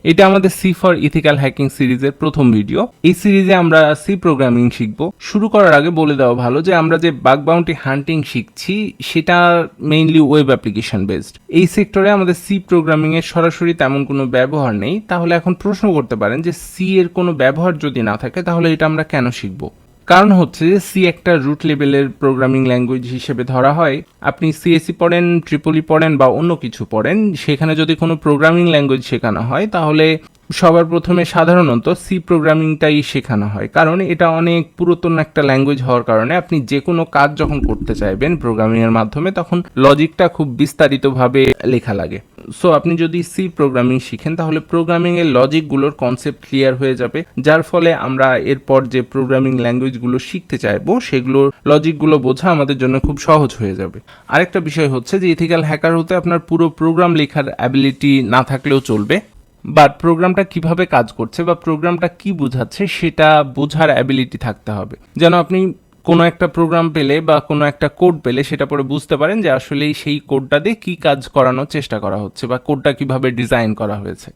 এটা আমাদের C for ethical hacking সিরিজের প্রথম ভিডিও। এই সিরিজে আমরা সি প্রোগ্রামিং শিখব। শুরু করার আগে বলে দেওয়া ভালো যে আমরা যে বাগ বাউন্টি হান্টিং শিখছি সেটা মেইনলি ওয়েব অ্যাপ্লিকেশন বেসড। এই সেক্টরে আমাদের সি প্রোগ্রামিং এর সরাসরি তেমন কোনো ব্যবহার নেই। তাহলে এখন প্রশ্ন করতে পারেন যে সি এর কোনো ব্যবহার যদি না থাকে তাহলে এটা আমরা কেন শিখব? কারণ হচ্ছে যে সি একটা রুট লেভেলের প্রোগ্রামিং ল্যাঙ্গুয়েজ হিসেবে ধরা হয়। আপনি সিএসি পড়েন, ট্রিপলি পড়েন বা অন্য কিছু পড়েন, সেখানে যদি কোনো প্রোগ্রামিং ল্যাঙ্গুয়েজ শেখানো হয় তাহলে সবার প্রথমে সাধারণত সি প্রোগ্রামিংটাই শেখানো হয়, কারণ এটা অনেক পুরাতন একটা ল্যাঙ্গুয়েজ হওয়ার কারণে আপনি যে কোনো কাজ যখন করতে চাইবেন প্রোগ্রামিংয়ের মাধ্যমে তখন লজিকটা খুব বিস্তারিতভাবে লেখা লাগে। সো আপনি যদি সি প্রোগ্রামিং শিখেন তাহলে প্রোগ্রামিংয়ের লজিকগুলোর কনসেপ্ট ক্লিয়ার হয়ে যাবে, যার ফলে আমরা এরপর যে প্রোগ্রামিং ল্যাঙ্গুয়েজগুলো শিখতে চাইবো সেগুলোর লজিকগুলো বোঝা আমাদের জন্য খুব সহজ হয়ে যাবে। আরেকটা বিষয় হচ্ছে যে ইথিক্যাল হ্যাকার হতে আপনার পুরো প্রোগ্রাম লেখার অ্যাবিলিটি না থাকলেও চলবে, বাট প্রোগ্রামটা কিভাবে কাজ করছে বা প্রোগ্রামটা কি বোঝাচ্ছে সেটা বোঝার অ্যাবিলিটি থাকতে হবে, যেন আপনি কোনো একটা প্রোগ্রাম পেলে বা কোনো একটা কোড পেলে সেটা পরে বুঝতে পারেন যে আসলে সেই কোডটা দিয়ে কী কাজ করানোর চেষ্টা করা হচ্ছে বা কোডটা কিভাবে ডিজাইন করা হয়েছে।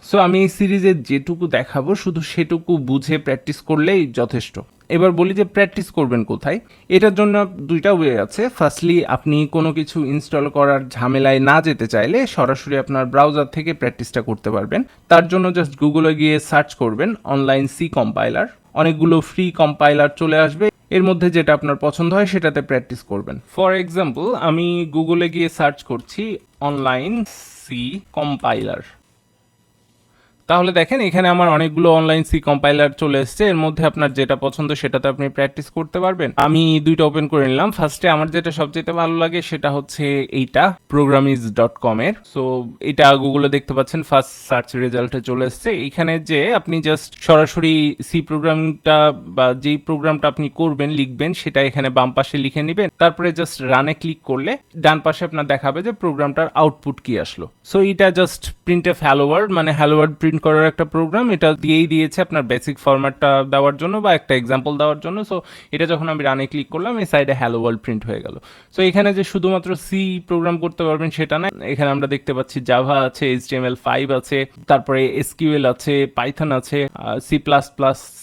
সো আমি এই সিরিজে যেটুকু দেখাবো শুধু সেটুকু বুঝে প্র্যাকটিস করলেই যথেষ্ট। এবার বলি যে প্র্যাকটিস করবেন কোথায়। এটার জন্য দুইটা ওয়ে আছে। ফার্স্টলি আপনি কোনো কিছু ইনস্টল করার ঝামেলায় না যেতে চাইলে সরাসরি আপনার ব্রাউজার থেকে প্র্যাকটিসটা করতে পারবেন। তার জন্য জাস্ট গুগলে গিয়ে সার্চ করবেন অনলাইন সি কম্পাইলার, অনেকগুলো ফ্রি কম্পাইলার চলে আসবে, এর মধ্যে যেটা আপনার পছন্দ হয় সেটাতে প্র্যাকটিস করবেন। ফর এক্সাম্পল আমি গুগলে গিয়ে সার্চ করছি অনলাইন সি কম্পাইলার, তাহলে দেখেন এখানে আমার অনেকগুলো অনলাইন সি কম্পাইলার চলে এসছে, এর মধ্যে আপনার যেটা পছন্দ সেটাতে আপনি প্র্যাকটিস করতে পারবেন। আমি দুইটা ওপেন করে নিলাম। ফার্স্টে আমার যেটা সবচেয়ে ভালো লাগে সেটা হচ্ছে এইটা proggramming.com এর। সো এটা গুগলে দেখতে পাচ্ছেন ফার্স্ট সার্চ রেজাল্টে চলে এসছে। এখানে যে আপনি জাস্ট সরাসরি সি প্রোগ্রামিংটা বা যেই প্রোগ্রামটা আপনি করবেন লিখবেন সেটা এখানে বাম পাশে লিখে নেবেন, তারপরে জাস্ট রানে ক্লিক করলে ডান পাশে আপনার দেখাবে যে প্রোগ্রামটার আউটপুট কি আসলো। সো এটা জাস্ট প্রিন্টএফ হ্যালো ওয়ার্ল্ড, মানে হ্যালো ওয়ার্ল্ড প্রিন্ট করার একটা প্রোগ্রাম। এটা দিয়েই দিয়েছে আপনার বেসিক ফরম্যাটটা দেওয়ার জন্য বা একটা এক্সাম্পল দেওয়ার জন্য। সো এটা যখন আমি রানে ক্লিক করলাম এই সাইডে হ্যালো ওয়ার্ল্ড প্রিন্ট হয়ে গেল। সো এখানে যে শুধুমাত্র সি প্রোগ্রাম করতে পারবেন সেটা না, এখানে আমরা দেখতে পাচ্ছি জাভা আছে, HTML5 আছে, তারপরে SQL আছে, পাইথন আছে, C++,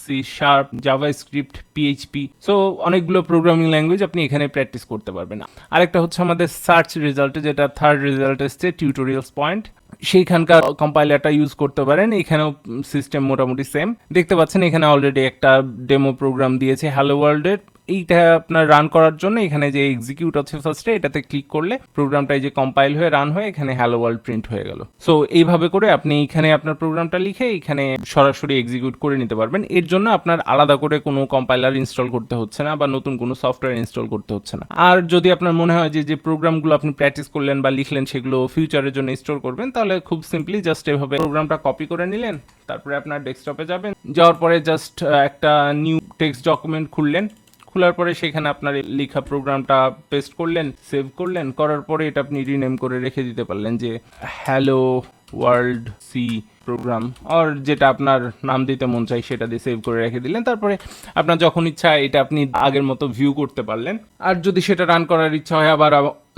C sharp, JavaScript, PHP। So অনেকগুলো প্রোগ্রামিং ল্যাঙ্গুয়েজ আপনি এখানে প্র্যাকটিস করতে পারবেন। আরেকটা হচ্ছে আমাদের সার্চ রেজাল্টে যেটা থার্ড রেজাল্ট এসছে টিউটোরিয়ালস পয়েন্ট, সেইখানকার কম্পাইলারটা ইউজ করতে পারেন। এখানেও সিস্টেম মোটামুটি সেম দেখতে পাচ্ছেন। এখানে অলরেডি একটা ডেমো প্রোগ্রাম দিয়েছে হ্যালো ওয়ার্ল্ডের। এইটা আপনার রান করার জন্য এখানে যে এক্সিকিউট আছে ফার্স্টে এটাতে ক্লিক করলে প্রোগ্রামটা যে কম্পাইল হয়ে রান হয়ে এখানে হ্যালো ওয়ার্ল্ড প্রিন্ট হয়ে গেল। সো এইভাবে করে আপনি এখানে আপনার প্রোগ্রামটা লিখে এখানে সরাসরি এক্সিকিউট করে নিতে পারবেন। এর জন্য আপনার আলাদা করে কোনো কম্পাইলার ইনস্টল করতে হচ্ছে না বা নতুন কোনো সফটওয়্যার ইনস্টল করতে হচ্ছে না। আর যদি আপনার মনে হয় যে প্রোগ্রামগুলো আপনি প্র্যাকটিস করলেন বা লিখলেন সেগুলো ফিউচারের জন্য ইনস্টল করবেন, তাহলে খুব সিম্পলি জাস্ট এভাবে প্রোগ্রামটা কপি করে নিলেন, তারপরে আপনার ডেস্কটপে যাবেন, যাওয়ার পরে জাস্ট একটা নিউ টেক্সট ডকুমেন্ট খুললেন, খোলার পরে সেখানে আপনার লেখা প্রোগ্রামটা পেস্ট করলেন, সেভ করলেন, করার পরে এটা আপনি রিনেম করে রেখে দিতে পারলেন যে হ্যালো ওয়ার্ল্ড সি প্রোগ্রাম, আর যেটা আপনার নাম দিতে মন চাই সেটা দিয়ে সেভ করে রেখে দিলেন। তারপরে আপনার যখন ইচ্ছা এটা আপনি আগের মতো ভিউ করতে পারলেন। আর যদি সেটা রান করার ইচ্ছা হয় আবার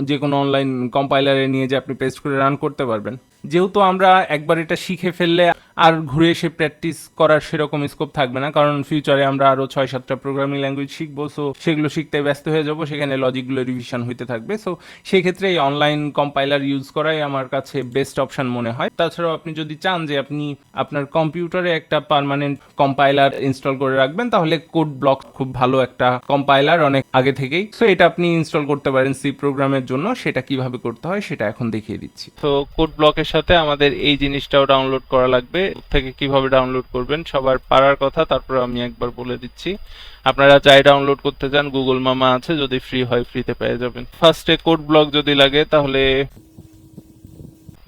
যে কোনো অনলাইন কম্পাইলারে নিয়ে যে আপনি পেস্ট করে রান করতে পারবেন। যেহেতু আমরা একবার এটা শিখে ফেললে আর ঘুরে এসে প্র্যাকটিস করার সেরকম স্কোপ থাকবে না, কারণ ফিউচারে আমরা আরও 6-7টা প্রোগ্রামিং ল্যাঙ্গুয়েজ শিখবো। সো সেগুলো শিখতে ব্যস্ত হয়ে যাবো, সেখানে লজিকগুলো রিভিশন হইতে থাকবে। সো সেই ক্ষেত্রে এই অনলাইন কম্পাইলার ইউজ করাই আমার কাছে বেস্ট অপশন মনে হয়। তাছাড়াও আপনি যদি চান যে আপনি আপনার কম্পিউটারে একটা পার্মানেন্ট কম্পাইলার ইনস্টল করে রাখবেন, তাহলে কোড ব্লক খুব ভালো একটা কম্পাইলার অনেক আগে থেকেই। সো এটা আপনি ইনস্টল করতে পারেন সি প্রোগ্রামের জন্য। সেটা কিভাবে করতে হয় সেটা এখন দেখিয়ে দিচ্ছি। তো কোড ব্লকের সাথে আমাদের এই জিনিসটাও ডাউনলোড করা লাগবে। থেকে কিভাবে ডাউনলোড করবেন সবার পারার কথা, তারপর আমি একবার বলে দিচ্ছি। আপনারা যাই ডাউনলোড করতে চান গুগল মামা আছে, যদি ফ্রি হয় ফ্রিতে পেয়ে যাবেন। ফার্স্টে কোড ব্লক যদি লাগে তাহলে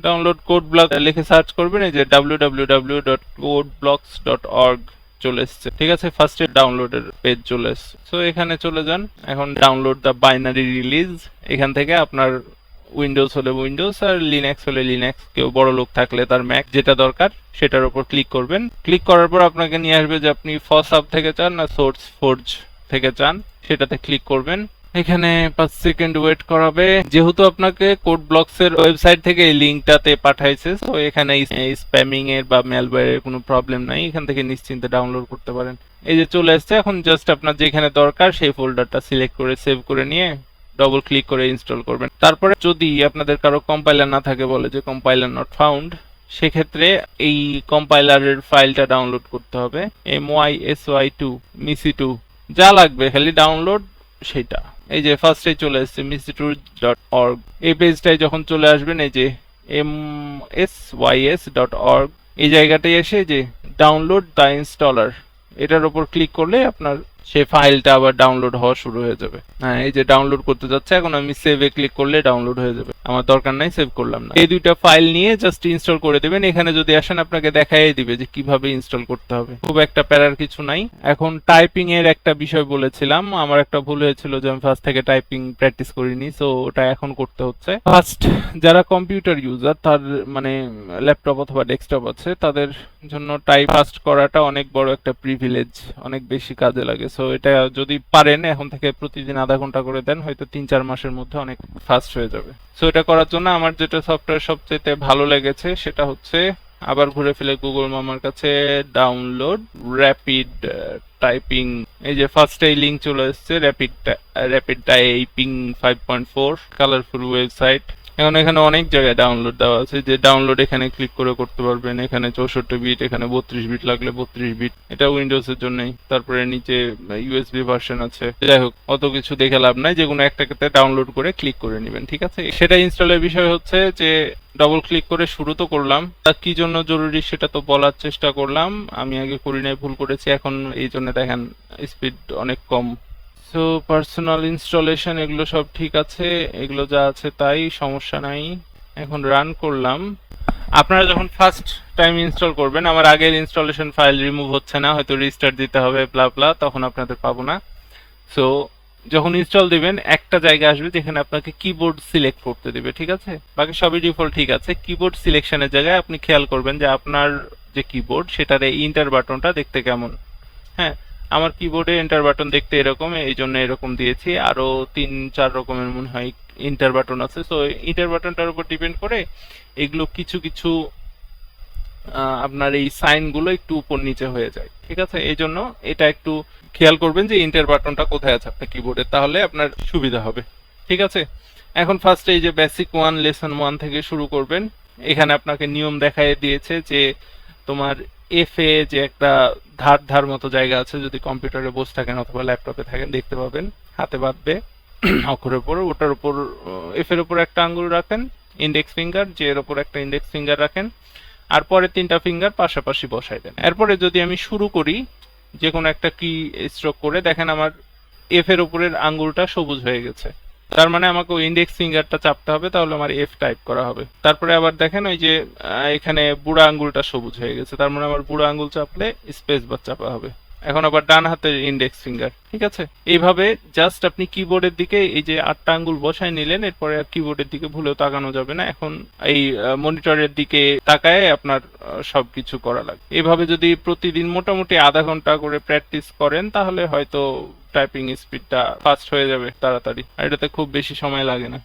ডাউনলোড কোড ব্লক লিখে সার্চ করবেন, এই যে www.codeblocks.org চলে এসছে। ঠিক আছে, ফার্স্টে ডাউনলোডের পেজ চলে এসছে। সো এখানে চলে যান, এখন ডাউনলোড দ্য বাইনারি রিলিজ। এখান থেকে আপনার উইন্ডোজ হলে উইন্ডোজ আর লিনাক্স হলে লিনাক্স, কেউ বড় লোক থাকলে তার ম্যাক, যেটা দরকার সেটার উপর ক্লিক করবেন। ক্লিক করার পর আপনাকে নিয়ে আসবে যে আপনি ফস হাব থেকে চান না সোর্স ফোর্জ থেকে চান, সেটাতে ক্লিক করবেন। এখানে 5 সেকেন্ড ওয়েট করাবে। যেহেতু আপনাকে কোড ব্লকস এর ওয়েবসাইট থেকে এই লিংকটাতে পাঠাইছে, তো এখানে স্প্যামিং এর বা ম্যালওয়্যারের কোনো প্রবলেম নাই, এখান থেকে নিশ্চিন্তে ডাউনলোড করতে পারেন। এই যে চলে আসছে, এখন জাস্ট আপনার যেখানে দরকার সেই ফোল্ডারটা সিলেক্ট করে সেভ করে নিয়ে ডবল ক্লিক করে ইনস্টল করবেন। তারপরে যদি আপনাদের কারো কম্পাইলার না থাকে, বলে যে কম্পাইলার নট ফাউন্ড, সেক্ষেত্রে এই কম্পাইলারের ফাইলটা ডাউনলোড করতে হবে, MYSY2 MISI2 যা লাগবে খালি ডাউনলোড সেটা। এই যে ফার্স্টেই চলে আসছে misitour.org। এই পেজটায় যখন চলে আসবেন, এই যে msys.org এই জায়গাটায় এসে যে ডাউনলোড দ্য ইনস্টলার এটার উপর ক্লিক করলে আপনার সেই ফাইলটা আবার ডাউনলোড হওয়া শুরু হয়ে যাবে। হ্যাঁ, এই যে ডাউনলোড করতে যাচ্ছে, এখন আমি সেভে ক্লিক করলে ডাউনলোড হয়ে যাবে, আমার দরকার নাই, সেভ করলাম না। এই দুইটা ফাইল নিয়ে জাস্ট ইনস্টল করে দেবেন। এখানে যদি আসেন আপনাকে দেখাই দিবে যে কিভাবে ইনস্টল করতে হবে, খুব একটা প্যারার কিছু নাই। এখন টাইপিং এর একটা বিষয় বলেছিলাম, আমার একটা ভুল হয়েছিল যে আমি ফার্স্ট থেকে টাইপিং প্র্যাকটিস করিনি, সো ওটা এখন করতে হচ্ছে। ফার্স্ট যারা কম্পিউটার ইউজার, তার মানে ল্যাপটপ অথবা ডেস্কটপ আছে, তাদের জন্য টাইপ ফাস্ট করাটা অনেক বড় একটা প্রিভিলেজ, অনেক বেশি কাজে লাগে। সো এটা যদি পারেন এখন থেকে প্রতিদিন আধা ঘন্টা করে দেন, হয়তো 3-4 মাসের মধ্যে অনেক ফাস্ট হয়ে যাবে। সো এটা করার জন্য আমার যেটা সফটওয়্যার সবচেয়ে ভালো লেগেছে সেটা হচ্ছে, আবার ঘুরে ফিরে গুগল মামার কাছে, ডাউনলোড র্যাপিড টাইপিং। এই যে ফার্স্টে লিংক চলে এসেছে, র্যাপিড টাইপিং 5.4 কালারফুল ওয়েবসাইট। এখন এখানে অনেক জায়গায় ডাউনলোড দেওয়া আছে, যে ডাউনলোড এখানে ক্লিক করে করতে পারবেন। এখানে 64 বিট, এখানে 32 বিট লাগলে 32 বিট, এটা উইন্ডোজ এর জন্যই। তারপরে নিচে ইউএসবি ভার্সন আছে। যাই হোক, অত কিছু দেখে লাভ নাই, যে কোনো একটাতে ডাউনলোড করে ক্লিক করে নেবেন, ঠিক আছে। সেটা ইনস্টলের বিষয় হচ্ছে যে ডবল ক্লিক করে শুরু তো করলাম, তা কি জন্য জরুরি সেটা তো বলার চেষ্টা করলাম। আমি আগে করি নাই, ভুল করেছি, এখন এই জন্য দেখেন স্পিড অনেক কম। সো পার্সোনাল ইনস্টলেশন এগুলো সব ঠিক আছে, এগুলো যা আছে তাই, সমস্যা নাই। এখন রান করলাম। আপনারা যখন ফার্স্ট টাইম ইনস্টল করবেন, আমার আগের ইনস্টলেশন ফাইল রিমুভ হচ্ছে না, হয়তো রিস্টার্ট দিতে হবে ব্লা ব্লা, তখন আপনাদের পাবো না। সো যখন ইনস্টল দিবেন, একটা জায়গা আসবে যেখানে আপনাকে কিবোর্ড সিলেক্ট করতে দিবে, ঠিক আছে। বাকি সবই ডিফল্ট ঠিক আছে। কিবোর্ড সিলেকশনের জায়গায় আপনি খেয়াল করবেন যে আপনার যে কিবোর্ড সেটার এই ইন্টার বাটনটা দেখতে কেমন। হ্যাঁ, আমার কিবোর্ডে এন্টার বাটন দেখতে এরকম, এই জন্য এরকম দিয়েছি। আরো 3-4 রকমের মনে হয় ইন্টার বাটন আছে। সো ইন্টার বাটনটার উপর ডিপেন্ড করে এগুলো কিছু কিছু আপনার এই সাইনগুলো একটু উপর নিচে হয়ে যায়, ঠিক আছে। এই জন্য এটা একটু খেয়াল করবেন যে ইন্টার বাটনটা কোথায় আছে আপনার কিবোর্ডে, তাহলে আপনার সুবিধা হবে, ঠিক আছে। এখন ফার্স্টে এই যে বেসিক 1 লেসন 1 থেকে শুরু করবেন। এখানে আপনাকে নিয়ম দেখায় দিয়েছে যে তোমার এফ এ যে একটা ধার ধার মতো জায়গা আছে, যদি কম্পিউটারে বসে থাকেন অথবা ল্যাপটপে থাকেন দেখতে পাবেন, হাতে বাঁধবে অক্ষরের উপর, ওটার উপর এফ এর উপর একটা আঙ্গুল রাখেন, ইন্ডেক্স ফিঙ্গার, যে এর উপর একটা ইন্ডেক্স ফিঙ্গার রাখেন, আর পরে 3টা ফিঙ্গার পাশাপাশি বসাই দেন। এরপরে যদি আমি শুরু করি যে কোনো একটা কি স্ট্রোক করে, দেখেন আমার এফ এর উপরের আঙ্গুলটা সবুজ হয়ে গেছে, তার মানে আমাকে ওই ইন্ডেক্স ফিঙ্গারটা চাপতে হবে, তাহলে আমার এফ টাইপ করা হবে। তারপরে আবার দেখেন ওই যে এখানে বুড়া আঙ্গুলটা সবুজ হয়ে গেছে, তার মানে আমার বুড়া আঙ্গুল চাপলে স্পেস বার চাপা হবে। এখন আবার ডান হাতের ইন্ডেক্স ফিঙ্গার, ঠিক আছে। এইভাবে জাস্ট আপনি কিবোর্ডের দিকে এই যে 8টা আঙ্গুল বসায় নিলেন, এরপরে আর কিবোর্ডের দিকে ভুলেও তাকানো যাবে না। এখন এই মনিটরের দিকে তাকায় আপনার সবকিছু করা লাগবে। এইভাবে যদি প্রতিদিন মোটামুটি আধা ঘন্টা করে প্র্যাকটিস করেন, তাহলে হয়তো টাইপিং স্পিডটা ফাস্ট হয়ে যাবে তাড়াতাড়ি, আর এটাতে খুব বেশি সময় লাগে না।